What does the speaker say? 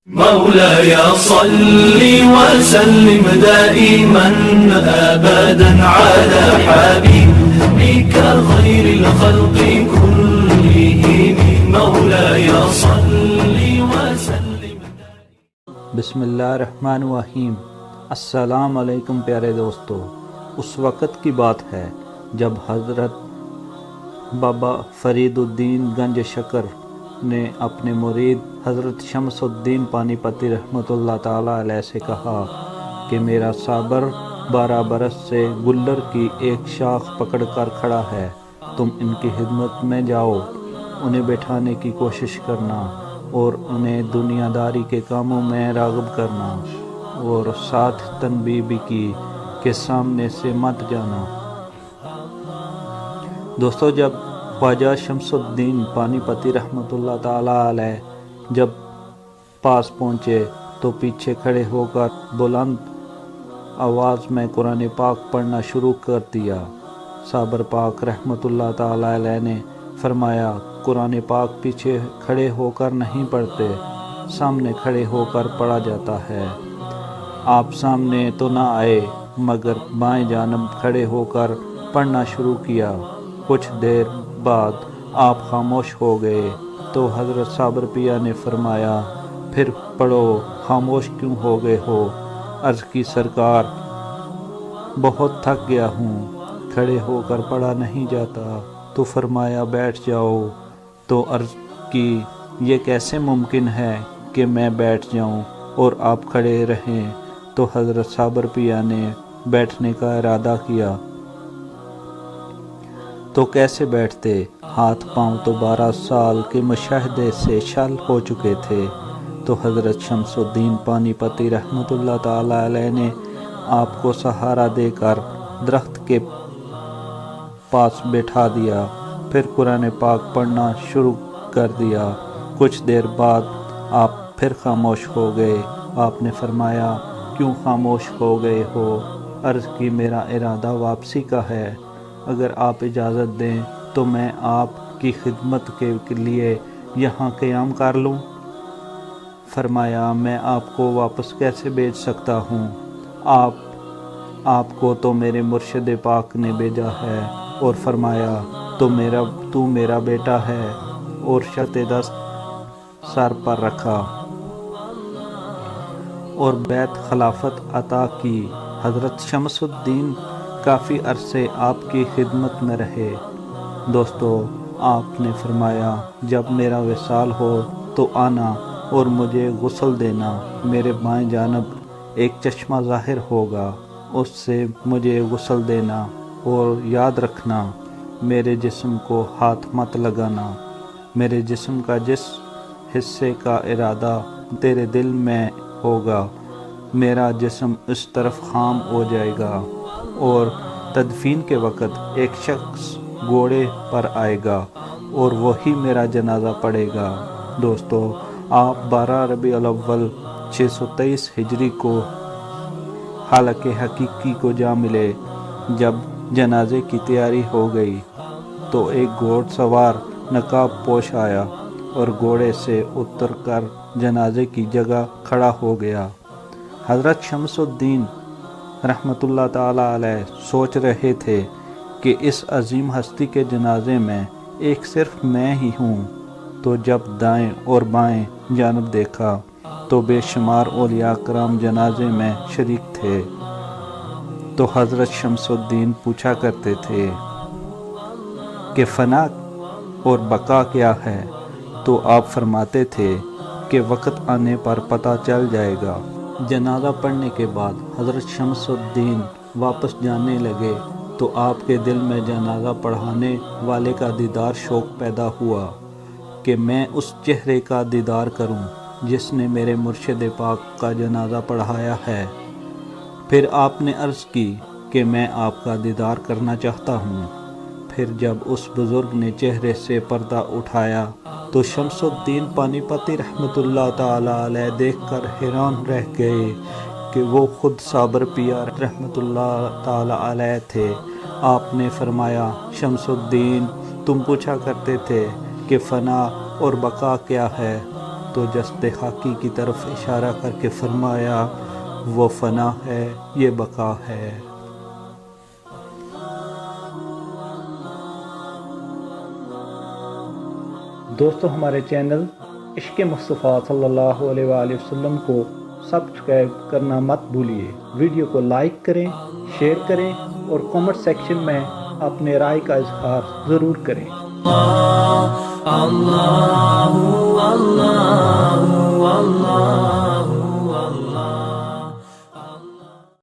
مولاي صل وسلم دائما أبدا على حبيبك خير الخلق كلهم مولاي صل وسلم. بسم اللہ الرحمن الرحیم. السلام علیکم پیارے دوستو. اس وقت کی بات ہے جب حضرت بابا فرید الدین گنج شکر نے اپنے مرید حضرت شمس الدین پانی پتی رحمۃ اللہ تعالیٰ علیہ سے کہا کہ میرا صابر 12 برس سے گلر کی ایک شاخ پکڑ کر کھڑا ہے، تم ان کی خدمت میں جاؤ، انہیں بٹھانے کی کوشش کرنا اور انہیں دنیا داری کے کاموں میں راغب کرنا، اور ساتھ تنبیہ بھی کی کہ سامنے سے مت جانا. دوستو، جب خواجہ شمس الدین پانی پتی رحمۃ اللہ تعالیٰ علیہ جب پاس پہنچے تو پیچھے کھڑے ہو کر بلند آواز میں قرآن پاک پڑھنا شروع کر دیا. صابر پاک رحمۃ اللہ تعالیٰ علیہ نے فرمایا، قرآن پاک پیچھے کھڑے ہو کر نہیں پڑھتے، سامنے کھڑے ہو کر پڑھا جاتا ہے. آپ سامنے تو نہ آئے مگر بائیں جانب کھڑے ہو کر پڑھنا شروع کیا. کچھ دیر بعد آپ خاموش ہو گئے تو حضرت صابر پیا نے فرمایا، پھر پڑھو، خاموش کیوں ہو گئے ہو؟ عرض کی، سرکار بہت تھک گیا ہوں، کھڑے ہو کر پڑھا نہیں جاتا. تو فرمایا، بیٹھ جاؤ. تو عرض کی، یہ کیسے ممکن ہے کہ میں بیٹھ جاؤں اور آپ کھڑے رہیں؟ تو حضرت صابر پیا نے بیٹھنے کا ارادہ کیا. تو کیسے بیٹھتے؟ ہاتھ پاؤں تو 12 سال کے مشاہدے سے شل ہو چکے تھے. تو حضرت شمس الدین پانی پتی رحمۃ اللہ تعالیٰ علیہ نے آپ کو سہارا دے کر درخت کے پاس بٹھا دیا، پھر قرآن پاک پڑھنا شروع کر دیا. کچھ دیر بعد آپ پھر خاموش ہو گئے. آپ نے فرمایا، کیوں خاموش ہو گئے ہو؟ عرض کی، میرا ارادہ واپسی کا ہے، اگر آپ اجازت دیں تو میں آپ کی خدمت کے لیے یہاں قیام کر لوں. فرمایا، میں آپ کو واپس کیسے بھیج سکتا ہوں؟ آپ کو تو میرے مرشد پاک نے بھیجا ہے اور فرمایا، تو میرا بیٹا ہے، اور شرط دست سر پر رکھا اور بیت خلافت عطا کی. حضرت شمس الدین کافی عرصے آپ کی خدمت میں رہے. دوستو، آپ نے فرمایا، جب میرا وصال ہو تو آنا اور مجھے غسل دینا. میرے بائیں جانب ایک چشمہ ظاہر ہوگا، اس سے مجھے غسل دینا، اور یاد رکھنا میرے جسم کو ہاتھ مت لگانا. میرے جسم کا جس حصے کا ارادہ تیرے دل میں ہوگا، میرا جسم اس طرف خام ہو جائے گا، اور تدفین کے وقت ایک شخص گھوڑے پر آئے گا اور وہی میرا جنازہ پڑھے گا. دوستو، آپ 12 ربیع الاول 623 ہجری کو حالق حقیقی کو جا ملے. جب جنازے کی تیاری ہو گئی تو ایک گھوڑ سوار نقاب پوش آیا اور گھوڑے سے اتر کر جنازے کی جگہ کھڑا ہو گیا. حضرت شمس الدین رحمۃ اللہ تعالیٰ علیہ سوچ رہے تھے کہ اس عظیم ہستی کے جنازے میں ایک صرف میں ہی ہوں. تو جب دائیں اور بائیں جانب دیکھا تو بے شمار اولیاء کرام جنازے میں شریک تھے. تو حضرت شمس الدین پوچھا کرتے تھے کہ فنا اور بقا کیا ہے؟ تو آپ فرماتے تھے کہ وقت آنے پر پتہ چل جائے گا. جنازہ پڑھنے کے بعد حضرت شمس الدین واپس جانے لگے تو آپ کے دل میں جنازہ پڑھانے والے کا دیدار شوق پیدا ہوا کہ میں اس چہرے کا دیدار کروں جس نے میرے مرشد پاک کا جنازہ پڑھایا ہے. پھر آپ نے عرض کی کہ میں آپ کا دیدار کرنا چاہتا ہوں. پھر جب اس بزرگ نے چہرے سے پردہ اٹھایا تو شمس الدین پانی پتی رحمۃ اللہ تعالیٰ علیہ دیکھ کر حیران رہ گئے کہ وہ خود صابر پیا رحمۃ اللہ تعالیٰ علیہ تھے. آپ نے فرمایا، شمس الدین، تم پوچھا کرتے تھے کہ فنا اور بقا کیا ہے؟ تو جست خاکی کی طرف اشارہ کر کے فرمایا وہ فنا ہے یہ بقا ہے۔ دوستو ہمارے چینل عشق مصطفیٰ صلی اللہ علیہ وآلہ وسلم کو سبسکرائب کرنا مت بھولیے، ویڈیو کو لائک کریں، شیئر کریں اور کامنٹ سیکشن میں اپنے رائے کا اظہار ضرور کریں۔ اللہ اللہ اللہ اللہ